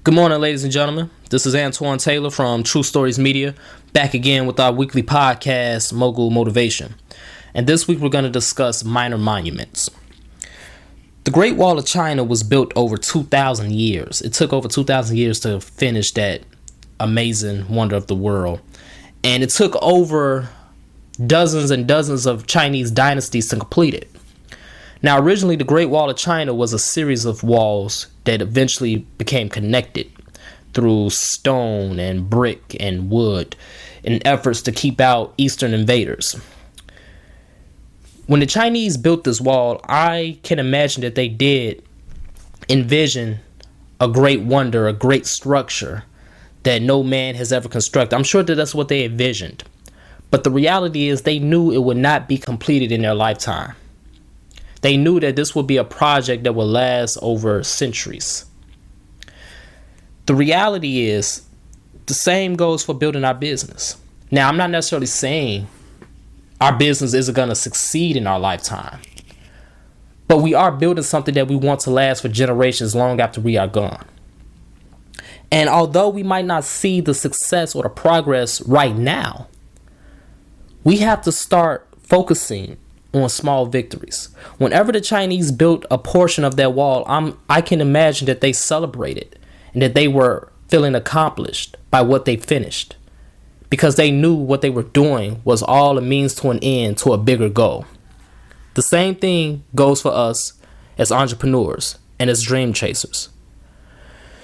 Good morning, ladies and gentlemen. This is Antoine Taylor from True Stories Media, back again with our weekly podcast, Mogul Motivation. And this week we're going to discuss minor monuments. The Great Wall of China was built over 2,000 years. It took over 2,000 years to finish that amazing wonder of the world. And it took over dozens and dozens of Chinese dynasties to complete it. Now, originally, the Great Wall of China was a series of walls that eventually became connected through stone and brick and wood in efforts to keep out Eastern invaders. When the Chinese built this wall, I can imagine that they did envision a great wonder, a great structure that no man has ever constructed. I'm sure that that's what they envisioned. But the reality is they knew it would not be completed in their lifetime. They knew that this would be a project that would last over centuries. The reality is the same goes for building our business. Now, I'm not necessarily saying our business isn't going to succeed in our lifetime, but we are building something that we want to last for generations long after we are gone. And although we might not see the success or the progress right now, we have to start focusing on small victories. Whenever the Chinese built a portion of that wall, I can imagine that they celebrated and that they were feeling accomplished by what they finished, because they knew what they were doing was all a means to an end to a bigger goal. The same thing goes for us as entrepreneurs and as dream chasers.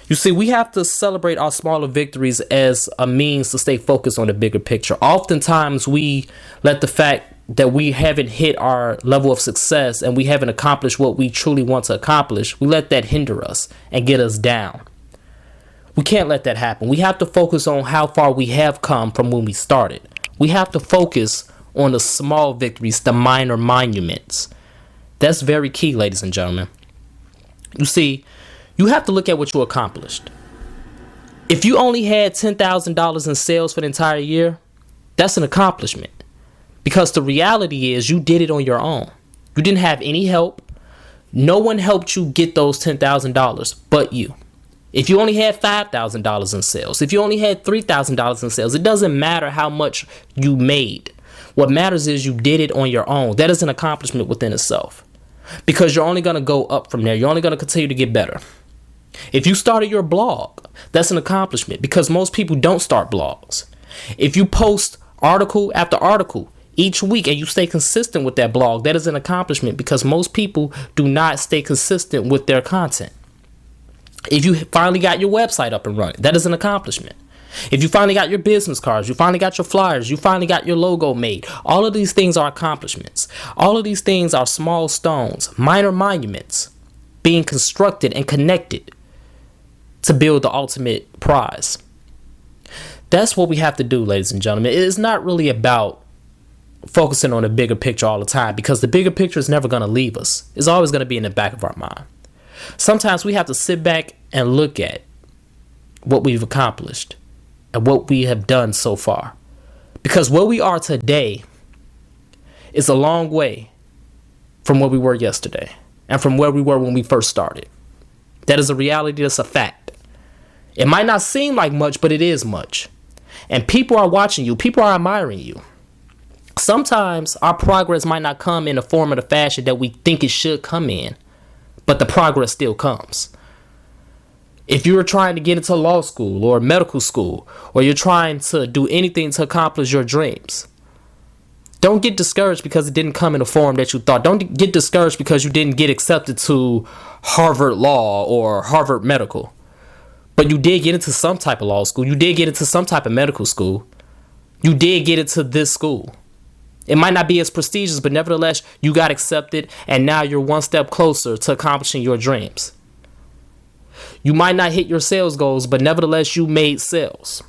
You see, we have to celebrate our smaller victories as a means to stay focused on the bigger picture. Oftentimes, we let the fact that we haven't hit our level of success and we haven't accomplished what we truly want to accomplish, we let that hinder us and get us down. We can't let that happen. We have to focus on how far we have come from when we started. We have to focus on the small victories, the minor monuments. That's very key, ladies and gentlemen. You see, you have to look at what you accomplished. If you only had $10,000 in sales for the entire year, that's an accomplishment. Because the reality is you did it on your own. You didn't have any help. No one helped you get those $10,000 but you. If you only had $5,000 in sales, if you only had $3,000 in sales, it doesn't matter how much you made. What matters is you did it on your own. That is an accomplishment within itself. Because you're only going to go up from there. You're only going to continue to get better. If you started your blog, that's an accomplishment, because most people don't start blogs. If you post article after article each week and you stay consistent with that blog, that is an accomplishment, because most people do not stay consistent with their content. If you finally got your website up and running, that is an accomplishment. If you finally got your business cards, you finally got your flyers, you finally got your logo made, all of these things are accomplishments. All of these things are small stones, minor monuments being constructed and connected to build the ultimate prize. That's what we have to do, ladies and gentlemen. It is not really about focusing on the bigger picture all the time, because the bigger picture is never going to leave us. It's always going to be in the back of our mind. Sometimes we have to sit back and look at what we've accomplished and what we have done so far, because where we are today is a long way from where we were yesterday and from where we were when we first started. That is a reality. That's a fact. It might not seem like much, but it is much. And people are watching you. People are admiring you. Sometimes our progress might not come in the form or the fashion that we think it should come in, but the progress still comes. If you're trying to get into law school or medical school, or you're trying to do anything to accomplish your dreams, don't get discouraged because it didn't come in the form that you thought. Don't get discouraged because you didn't get accepted to Harvard Law or Harvard Medical. But you did get into some type of law school. You did get into some type of medical school. You did get into this school. It might not be as prestigious, but nevertheless, you got accepted, and now you're one step closer to accomplishing your dreams. You might not hit your sales goals, but nevertheless, you made sales.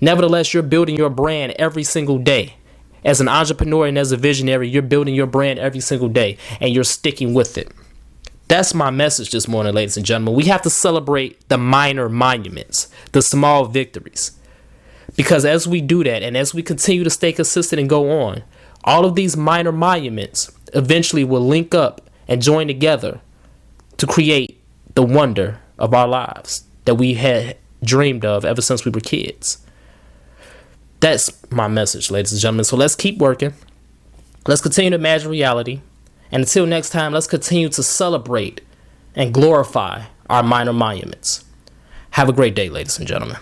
Nevertheless, you're building your brand every single day. As an entrepreneur and as a visionary, you're building your brand every single day, and you're sticking with it. That's my message this morning, ladies and gentlemen. We have to celebrate the minor monuments, the small victories. Because as we do that, and as we continue to stay consistent and go on, all of these minor monuments eventually will link up and join together to create the wonder of our lives, that we had dreamed of ever since we were kids. That's my message, ladies and gentlemen. So let's keep working. Let's continue to imagine reality. And until next time, let's continue to celebrate and glorify our minor monuments. Have a great day, ladies and gentlemen.